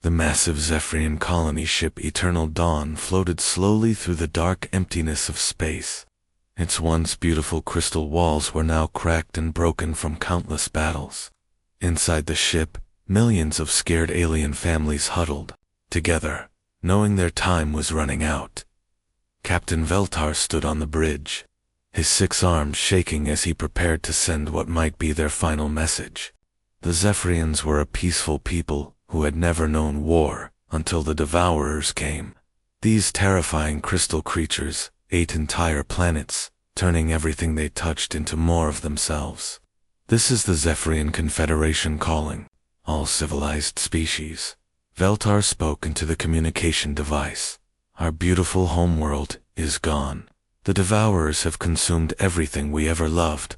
The massive Zephyrian colony ship Eternal Dawn floated slowly through the dark emptiness of space. Its once beautiful crystal walls were now cracked and broken from countless battles. Inside the ship, millions of scared alien families huddled together, knowing their time was running out. Captain Veltar stood on the bridge, his 6 arms shaking as he prepared to send what might be their final message. The Zephyrians were a peaceful people who had never known war until the Devourers came. These terrifying crystal creatures ate entire planets, turning everything they touched into more of themselves. This is the Zephyrian Confederation calling, all civilized species. Veltar spoke into the communication device. Our beautiful homeworld is gone. The Devourers have consumed everything we ever loved.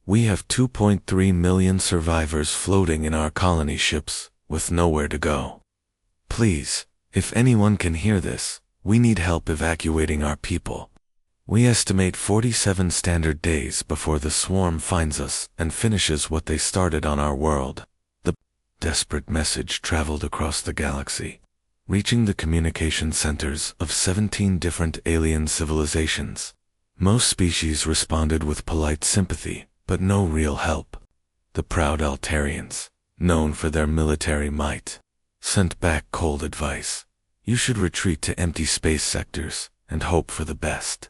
We have 2.3 million survivors floating in our colony ships, with nowhere to go. Please, if anyone can hear this, we need help evacuating our people. We estimate 47 standard days before the swarm finds us and finishes what they started on our world. The desperate message traveled across the galaxy, reaching the communication centers of 17 different alien civilizations. Most species responded with polite sympathy, but no real help. The proud Altarians, known for their military might, sent back cold advice. You should retreat to empty space sectors and hope for the best.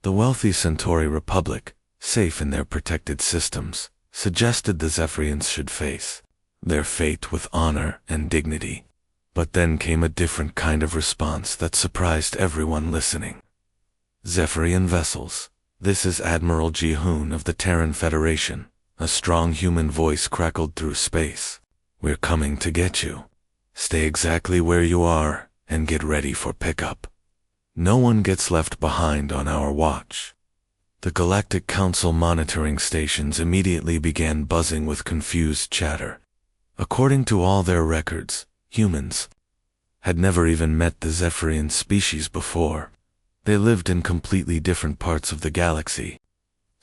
The wealthy Centauri Republic, safe in their protected systems, suggested the Zephyrians should face their fate with honor and dignity. But then came a different kind of response that surprised everyone listening. Zephyrian vessels. This is Admiral Jihoon of the Terran Federation. A strong human voice crackled through space. We're coming to get you. Stay exactly where you are and get ready for pickup. No one gets left behind on our watch. The Galactic Council monitoring stations immediately began buzzing with confused chatter. According to all their records, humans had never even met the Zephyrian species before. They lived in completely different parts of the galaxy.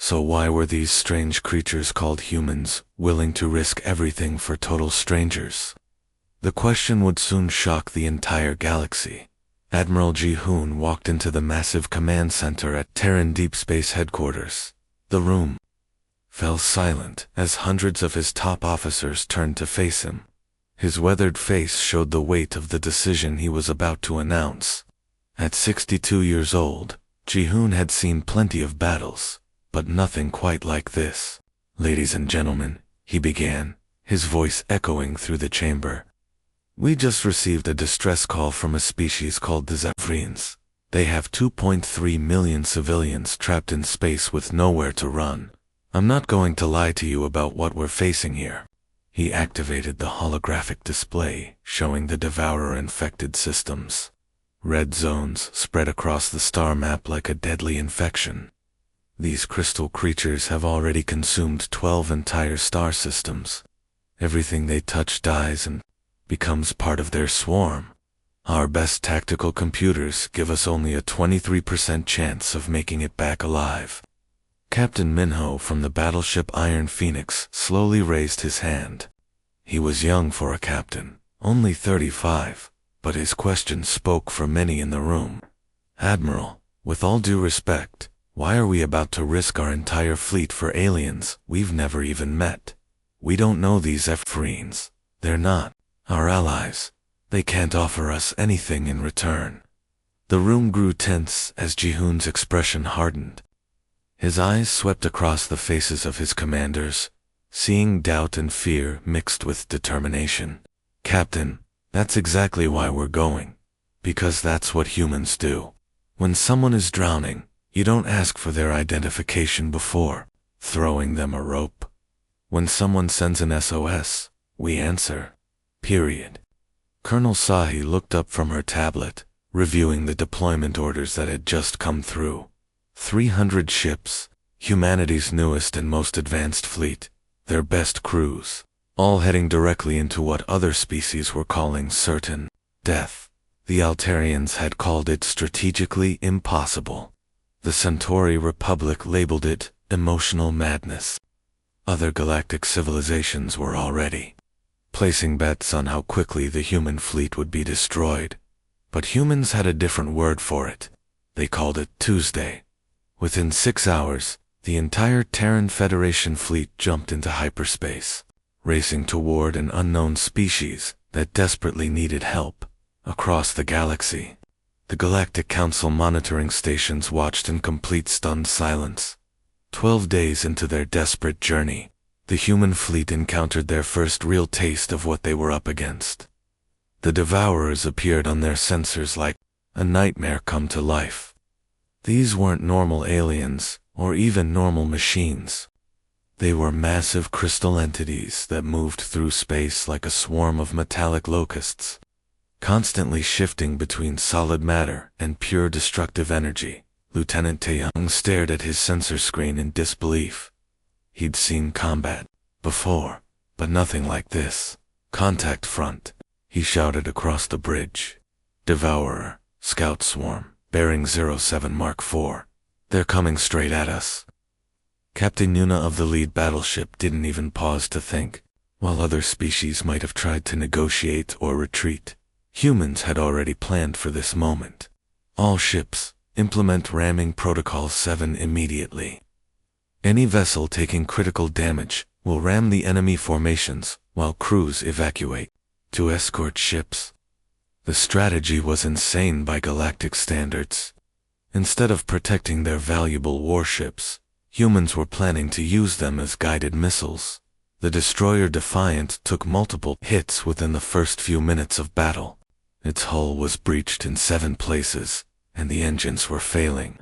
So why were these strange creatures called humans willing to risk everything for total strangers? The question would soon shock the entire galaxy. Admiral Jihoon walked into the massive command center at Terran Deep Space Headquarters. The room fell silent as hundreds of his top officers turned to face him. His weathered face showed the weight of the decision he was about to announce. At 62 years old, Jihoon had seen plenty of battles, but nothing quite like this. Ladies and gentlemen, he began, his voice echoing through the chamber. We just received a distress call from a species called the Zephyrians. They have 2.3 million civilians trapped in space with nowhere to run. I'm not going to lie to you about what we're facing here. He activated the holographic display, showing the Devourer-infected systems. Red zones spread across the star map like a deadly infection. These crystal creatures have already consumed 12 entire star systems. Everything they touch dies and becomes part of their swarm. Our best tactical computers give us only a 23% chance of making it back alive. Captain Minho from the battleship Iron Phoenix slowly raised his hand. He was young for a captain, only 35, but his question spoke for many in the room. Admiral, with all due respect, why are we about to risk our entire fleet for aliens we've never even met? We don't know these Zephyrians. They're not our allies. They can't offer us anything in return. The room grew tense as Jihoon's expression hardened. His eyes swept across the faces of his commanders, seeing doubt and fear mixed with determination. Captain, that's exactly why we're going. Because that's what humans do. When someone is drowning, you don't ask for their identification before throwing them a rope. When someone sends an SOS, we answer. Period. Colonel Sahi looked up from her tablet, reviewing the deployment orders that had just come through. 300 ships, humanity's newest and most advanced fleet, their best crews, all heading directly into what other species were calling certain death. The Altarians had called it strategically impossible. The Centauri Republic labeled it emotional madness. Other galactic civilizations were already placing bets on how quickly the human fleet would be destroyed. But humans had a different word for it. They called it Tuesday. Within 6 hours, the entire Terran Federation fleet jumped into hyperspace, racing toward an unknown species that desperately needed help across the galaxy. The Galactic Council monitoring stations watched in complete stunned silence. 12 days into their desperate journey, the human fleet encountered their first real taste of what they were up against. The Devourers appeared on their sensors like a nightmare come to life. These weren't normal aliens, or even normal machines. They were massive crystal entities that moved through space like a swarm of metallic locusts, constantly shifting between solid matter and pure destructive energy. Lieutenant Taeyang stared at his sensor screen in disbelief. He'd seen combat before, but nothing like this. "Contact front," he shouted across the bridge. "Devourer, scout swarm, bearing 07 Mark IV. They're coming straight at us." Captain Yuna of the lead battleship didn't even pause to think. While other species might have tried to negotiate or retreat, humans had already planned for this moment. "All ships, implement ramming protocol 7 immediately. Any vessel taking critical damage will ram the enemy formations while crews evacuate to escort ships." The strategy was insane by galactic standards. Instead of protecting their valuable warships, humans were planning to use them as guided missiles. The destroyer Defiant took multiple hits within the first few minutes of battle. Its hull was breached in 7 places, and the engines were failing.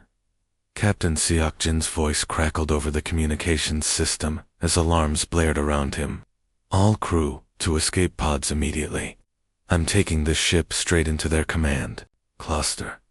Captain Seokjin's voice crackled over the communications system as alarms blared around him. "All crew, to escape pods immediately. I'm taking this ship straight into their command cluster."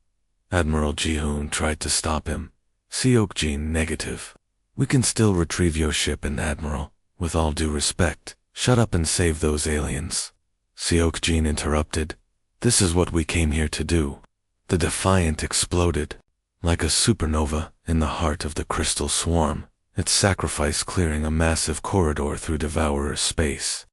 Admiral Ji-hoon tried to stop him. Seokjin, negative. "We can still retrieve your ship, and Admiral, with all due respect, shut up and save those aliens." Seokjin interrupted. "This is what we came here to do." The Defiant exploded. Like a supernova in the heart of the crystal swarm, its sacrifice clearing a massive corridor through Devourer space.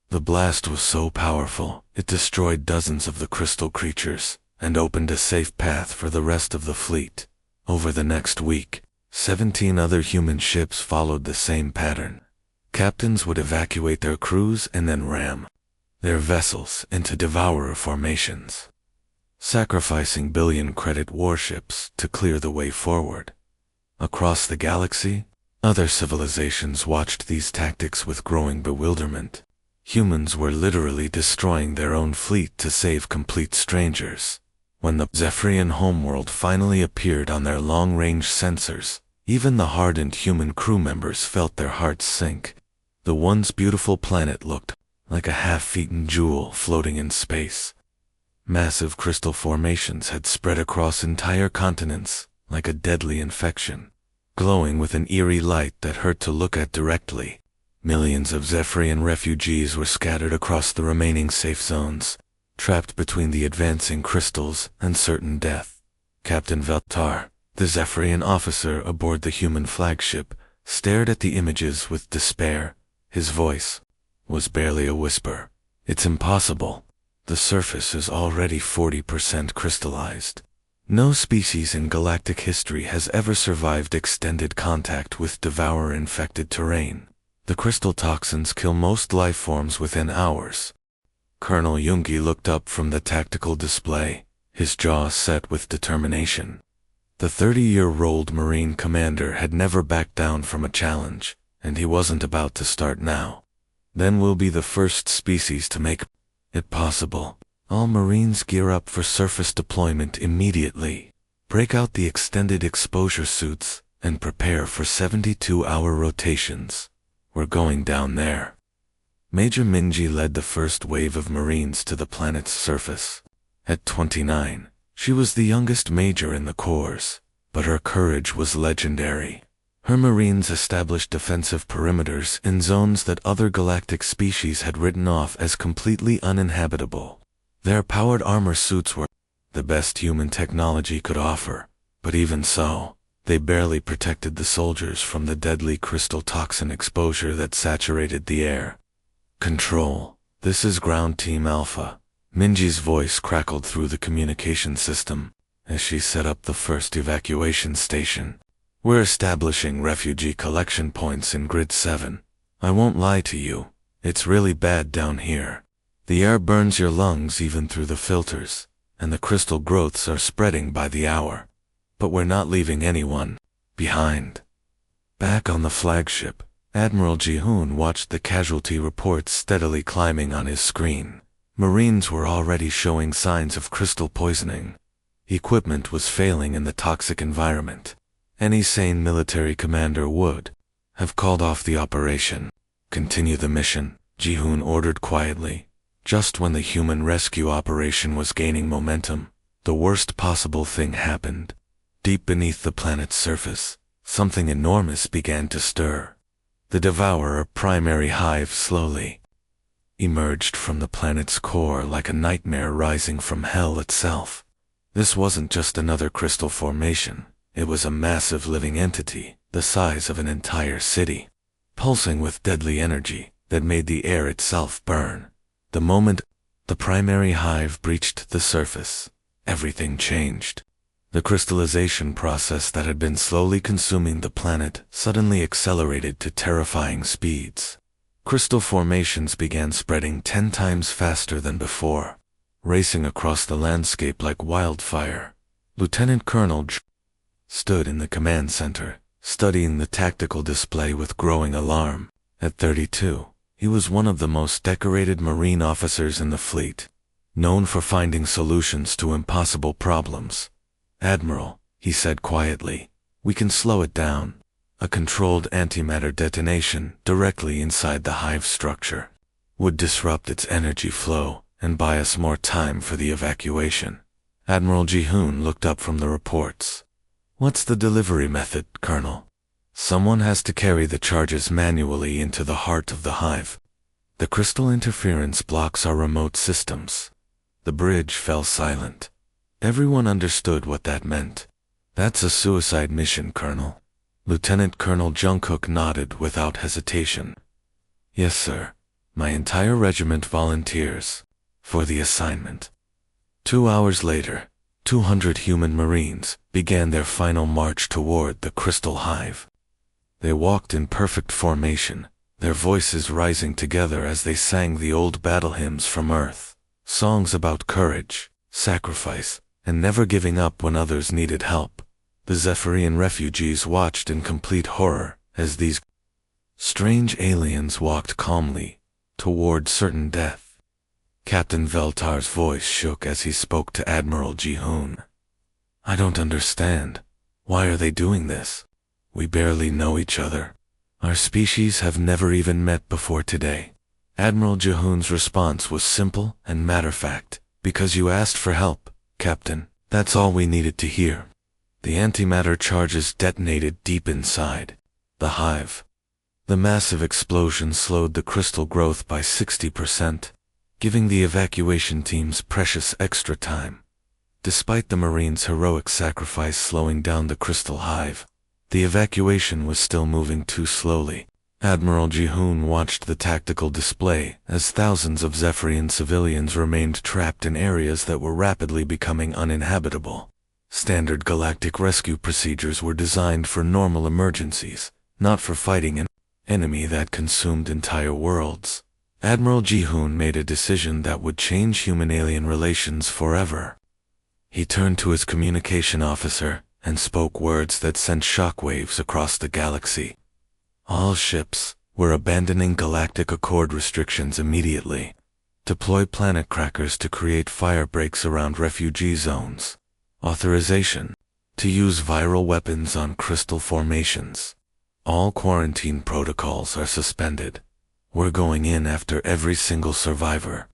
The blast was so powerful, it destroyed dozens of the crystal creatures, and opened a safe path for the rest of the fleet. Over the next week, 17 other human ships followed the same pattern. Captains would evacuate their crews and then ram their vessels into Devourer formations, sacrificing billion-credit warships to clear the way forward. Across the galaxy, other civilizations watched these tactics with growing bewilderment. Humans were literally destroying their own fleet to save complete strangers. When the Zephyrian homeworld finally appeared on their long-range sensors, even the hardened human crew members felt their hearts sink. The once beautiful planet looked like a half-eaten jewel floating in space. Massive crystal formations had spread across entire continents like a deadly infection, glowing with an eerie light that hurt to look at directly. Millions of Zephyrian refugees were scattered across the remaining safe zones, trapped between the advancing crystals and certain death. Captain Veltar, the Zephyrian officer aboard the human flagship, stared at the images with despair. His voice was barely a whisper. "It's impossible. The surface is already 40% crystallized. No species in galactic history has ever survived extended contact with Devourer-infected terrain. The crystal toxins kill most life forms within hours." Colonel Yoongi looked up from the tactical display, his jaw set with determination. The 30-year-old Marine commander had never backed down from a challenge, and he wasn't about to start now. "Then we'll be the first species to make it possible. All Marines gear up for surface deployment immediately. Break out the extended exposure suits and prepare for 72-hour rotations. We're going down there." Major Minji led the first wave of Marines to the planet's surface. At 29, she was the youngest major in the Corps, but her courage was legendary. Her Marines established defensive perimeters in zones that other galactic species had written off as completely uninhabitable. Their powered armor suits were the best human technology could offer, but even so, they barely protected the soldiers from the deadly crystal toxin exposure that saturated the air. "Control, This is Ground Team Alpha. Minji's voice crackled through the communication system as she set up the first evacuation station. We're establishing refugee collection points in Grid 7. I won't lie to you, it's really bad down here. The air burns your lungs even through the filters, and the crystal growths are spreading by the hour. But we're not leaving anyone behind. Back on the flagship, Admiral Ji-hoon watched the casualty reports steadily climbing on his screen. Marines were already showing signs of crystal poisoning. Equipment was failing in the toxic environment. Any sane military commander would have called off the operation. Continue the mission, Ji-hoon ordered quietly. Just when the human rescue operation was gaining momentum, the worst possible thing happened. Deep beneath the planet's surface, something enormous began to stir. The devourer primary hive slowly emerged from the planet's core like a nightmare rising from hell itself. This wasn't just another crystal formation. It was a massive living entity, the size of an entire city, pulsing with deadly energy that made the air itself burn. The moment the primary hive breached the surface, everything changed. The crystallization process that had been slowly consuming the planet suddenly accelerated to terrifying speeds. Crystal formations began spreading 10 times faster than before, racing across the landscape like wildfire. Lieutenant Colonel stood in the command center, studying the tactical display with growing alarm. At 32, he was one of the most decorated Marine officers in the fleet, known for finding solutions to impossible problems. Admiral, he said quietly, we can slow it down. A controlled antimatter detonation directly inside the hive structure would disrupt its energy flow and buy us more time for the evacuation. Admiral Ji-hoon looked up from the reports. What's the delivery method, Colonel? Someone has to carry the charges manually into the heart of the hive. The crystal interference blocks our remote systems. The bridge fell silent. Everyone understood what that meant. That's a suicide mission, Colonel. Lieutenant Colonel Jungkook nodded without hesitation. Yes, sir. My entire regiment volunteers for the assignment. 2 hours later, 200 human Marines began their final march toward the crystal hive. They walked in perfect formation, their voices rising together as they sang the old battle hymns from Earth, songs about courage, sacrifice, and never giving up when others needed help. The Zephyrian refugees watched in complete horror as these strange aliens walked calmly toward certain death. Captain Veltar's voice shook as he spoke to Admiral Ji-hoon. I don't understand. Why are they doing this? We barely know each other. Our species have never even met before today. Admiral Ji-hoon's response was simple and matter-of-fact. Because you asked for help, Captain. That's all we needed to hear. The antimatter charges detonated deep inside the hive. The massive explosion slowed the crystal growth by 60%, giving the evacuation teams precious extra time. Despite the Marines' heroic sacrifice slowing down the crystal hive, the evacuation was still moving too slowly. Admiral Ji-hoon watched the tactical display as thousands of Zephyrian civilians remained trapped in areas that were rapidly becoming uninhabitable. Standard galactic rescue procedures were designed for normal emergencies, not for fighting an enemy that consumed entire worlds. Admiral Ji-hoon made a decision that would change human-alien relations forever. He turned to his communication officer and spoke words that sent shockwaves across the galaxy. All ships were abandoning Galactic Accord restrictions immediately. Deploy planet crackers to create fire breaks around refugee zones. Authorization to use viral weapons on crystal formations. All quarantine protocols are suspended. We're going in after every single survivor.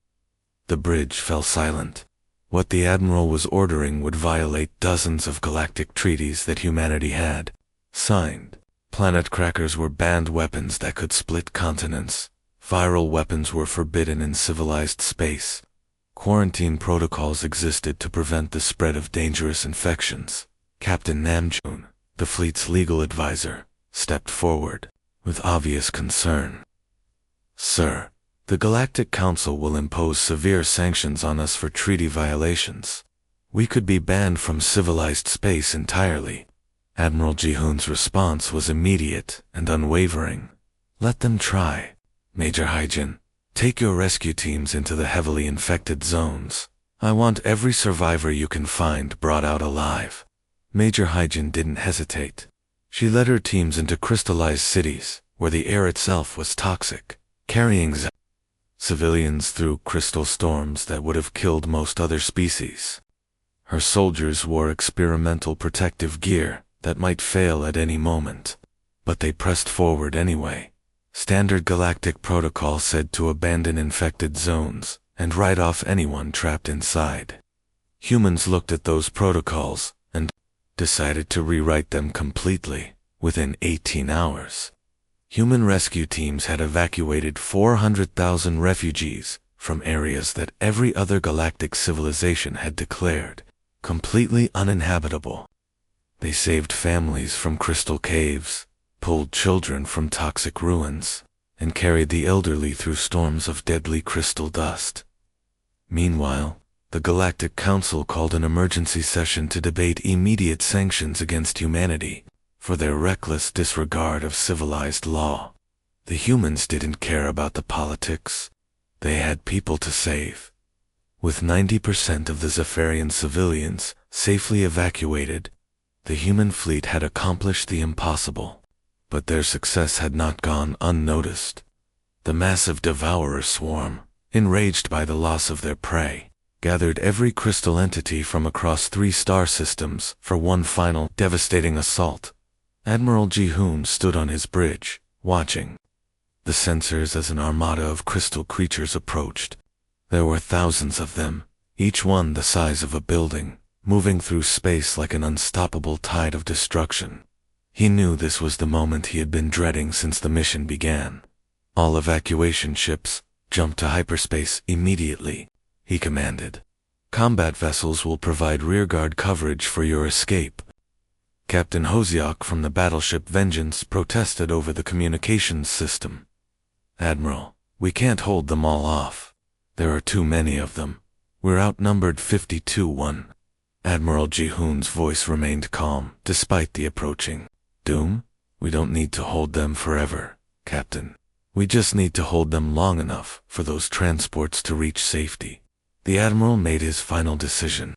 The bridge fell silent. What the Admiral was ordering would violate dozens of galactic treaties that humanity had signed. Planet crackers were banned weapons that could split continents. Viral weapons were forbidden in civilized space. Quarantine protocols existed to prevent the spread of dangerous infections. Captain Namjoon, the fleet's legal advisor, stepped forward with obvious concern. Sir, The Galactic Council will impose severe sanctions on us for treaty violations. We could be banned from civilized space entirely. Admiral Jihoon's response was immediate and unwavering. Let them try. Major Hyjin, take your rescue teams into the heavily infected zones. I want every survivor you can find brought out alive. Major Hyjin didn't hesitate. She led her teams into crystallized cities, where the air itself was toxic, carrying civilians through crystal storms that would have killed most other species. Her soldiers wore experimental protective gear that might fail at any moment, but they pressed forward anyway. Standard galactic protocol said to abandon infected zones and write off anyone trapped inside. Humans looked at those protocols and decided to rewrite them completely within 18 hours. Human rescue teams had evacuated 400,000 refugees from areas that every other galactic civilization had declared completely uninhabitable. They saved families from crystal caves, pulled children from toxic ruins, and carried the elderly through storms of deadly crystal dust. Meanwhile, the Galactic Council called an emergency session to debate immediate sanctions against humanity for their reckless disregard of civilized law. The humans didn't care about the politics. They had people to save. With 90% of the Zephyrian civilians safely evacuated, the human fleet had accomplished the impossible. But their success had not gone unnoticed. The massive devourer swarm, enraged by the loss of their prey, gathered every crystal entity from across 3 star systems for one final devastating assault. Admiral Jihoon stood on his bridge, watching the sensors as an armada of crystal creatures approached. There were thousands of them, each one the size of a building, moving through space like an unstoppable tide of destruction. He knew this was the moment he had been dreading since the mission began. All evacuation ships, jump to hyperspace immediately, he commanded. Combat vessels will provide rearguard coverage for your escape. Captain Hosiok from the battleship Vengeance protested over the communications system. Admiral, we can't hold them all off. There are too many of them. We're outnumbered 50-1. Admiral Jihoon's voice remained calm, despite the approaching doom. We don't need to hold them forever, Captain. We just need to hold them long enough for those transports to reach safety. The Admiral made his final decision.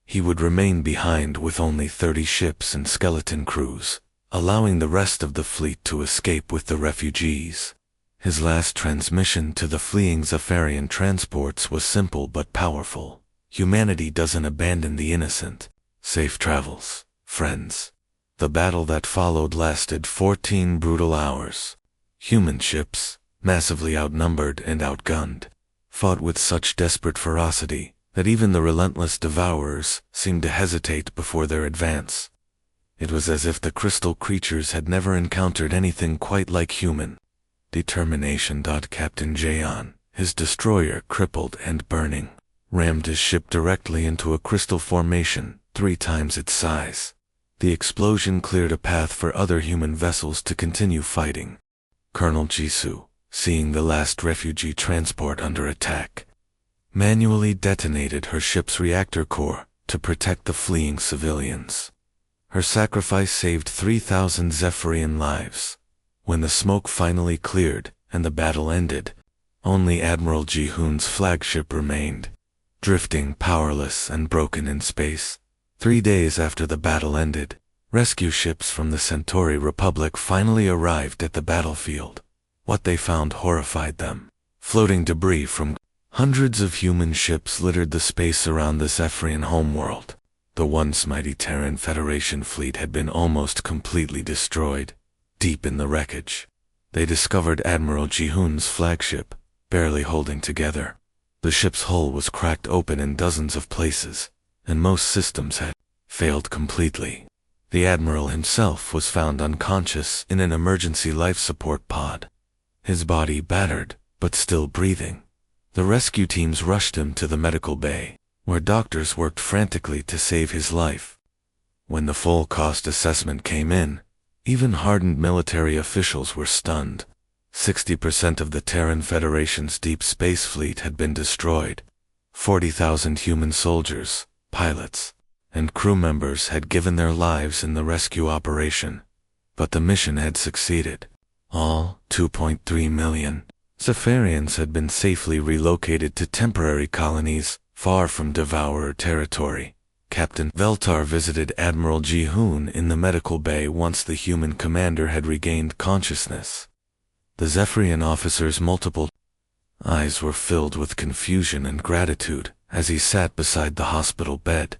He would remain behind with only 30 ships and skeleton crews, allowing the rest of the fleet to escape with the refugees. His last transmission to the fleeing Zephyrian transports was simple but powerful. Humanity doesn't abandon the innocent. Safe travels, friends. The battle that followed lasted 14 brutal hours. Human ships, massively outnumbered and outgunned, fought with such desperate ferocity that even the relentless devourers seemed to hesitate before their advance. It was as if the crystal creatures had never encountered anything quite like human determination. Captain Jaeon, his destroyer crippled and burning, rammed his ship directly into a crystal formation 3 times its size. The explosion cleared a path for other human vessels to continue fighting. Colonel Jisoo, seeing the last refugee transport under attack, manually detonated her ship's reactor core to protect the fleeing civilians. Her sacrifice saved 3,000 Zephyrian lives. When the smoke finally cleared and the battle ended, only Admiral Jihoon's flagship remained, drifting powerless and broken in space. 3 days after the battle ended, rescue ships from the Centauri Republic finally arrived at the battlefield. What they found horrified them. Floating debris from hundreds of human ships littered the space around the Zephyrian homeworld. The once mighty Terran Federation fleet had been almost completely destroyed. Deep in the wreckage, they discovered Admiral Jihoon's flagship, barely holding together. The ship's hull was cracked open in dozens of places, and most systems had failed completely. The Admiral himself was found unconscious in an emergency life support pod, his body battered, but still breathing. The rescue teams rushed him to the medical bay, where doctors worked frantically to save his life. When the full cost assessment came in, even hardened military officials were stunned. 60% of the Terran Federation's deep space fleet had been destroyed. 40,000 human soldiers, pilots, and crew members had given their lives in the rescue operation. But the mission had succeeded. All 2.3 million Zephyrians had been safely relocated to temporary colonies far from Devourer territory. Captain Veltar visited Admiral Ji-hoon in the medical bay once the human commander had regained consciousness. The Zephyrian officer's multiple eyes were filled with confusion and gratitude as he sat beside the hospital bed.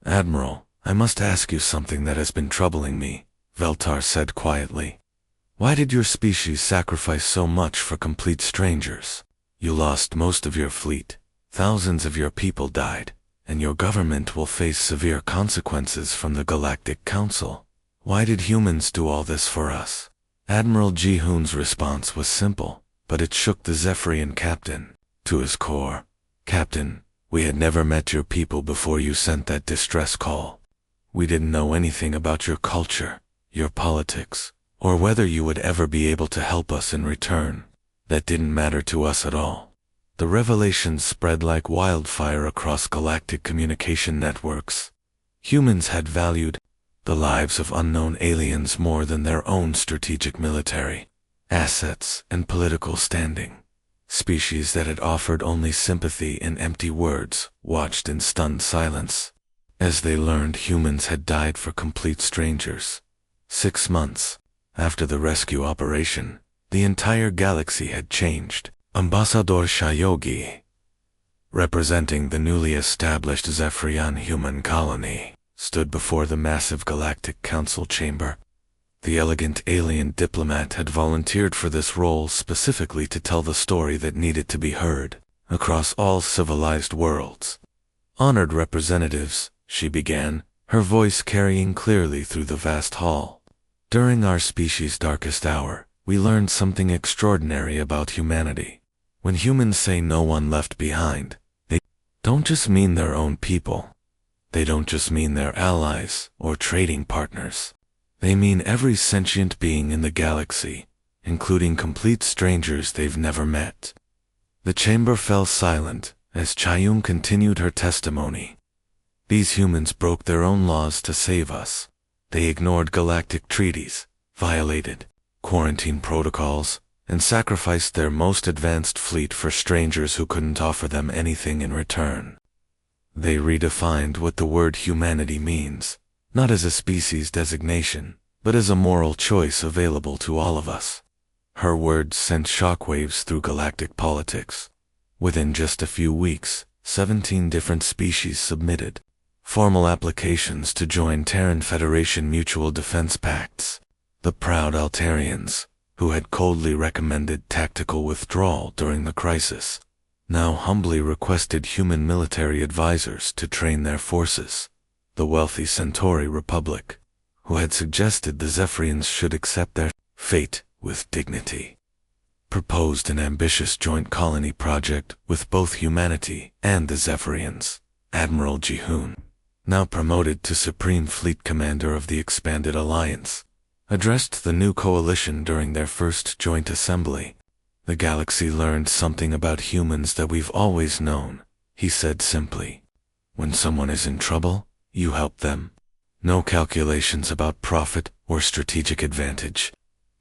"Admiral, I must ask you something that has been troubling me," Veltar said quietly. "Why did your species sacrifice so much for complete strangers? You lost most of your fleet, thousands of your people died, and your government will face severe consequences from the Galactic Council. Why did humans do all this for us?" Admiral Ji-hoon's response was simple, but it shook the Zephyrian captain to his core. "Captain, we had never met your people before you sent that distress call. We didn't know anything about your culture, your politics, or whether you would ever be able to help us in return. That didn't matter to us at all." The revelations spread like wildfire across galactic communication networks. Humans had valued the lives of unknown aliens more than their own strategic military assets and political standing. Species that had offered only sympathy in empty words watched in stunned silence as they learned humans had died for complete strangers. 6 months after the rescue operation, the entire galaxy had changed. Ambassador Shayogi, representing the newly established Zephyrian human colony, stood before the massive Galactic Council chamber. The elegant alien diplomat had volunteered for this role specifically to tell the story that needed to be heard across all civilized worlds. "Honored representatives," she began, her voice carrying clearly through the vast hall. "During our species' darkest hour, we learned something extraordinary about humanity. When humans say no one left behind, they don't just mean their own people. They don't just mean their allies or trading partners. They mean every sentient being in the galaxy, including complete strangers they've never met." The chamber fell silent as Chayum continued her testimony. "These humans broke their own laws to save us. They ignored galactic treaties, violated quarantine protocols, and sacrificed their most advanced fleet for strangers who couldn't offer them anything in return. They redefined what the word humanity means, not as a species designation, but as a moral choice available to all of us." Her words sent shockwaves through galactic politics. Within just a few weeks, 17 different species submitted formal applications to join Terran Federation mutual defense pacts. The proud Altarians, who had coldly recommended tactical withdrawal during the crisis, now humbly requested human military advisors to train their forces. The wealthy Centauri Republic, who had suggested the Zephyrians should accept their fate with dignity, proposed an ambitious joint colony project with both humanity and the Zephyrians. Admiral Ji-hoon, now promoted to Supreme Fleet Commander of the expanded alliance, addressed the new coalition during their first joint assembly. "The galaxy learned something about humans that we've always known," he said simply. "When someone is in trouble, you help them. No calculations about profit or strategic advantage.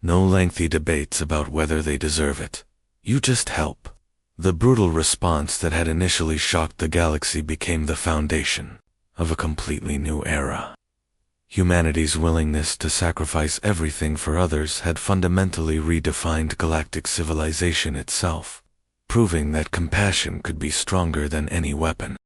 No lengthy debates about whether they deserve it. You just help." The brutal response that had initially shocked the galaxy became the foundation of a completely new era. Humanity's willingness to sacrifice everything for others had fundamentally redefined galactic civilization itself, proving that compassion could be stronger than any weapon.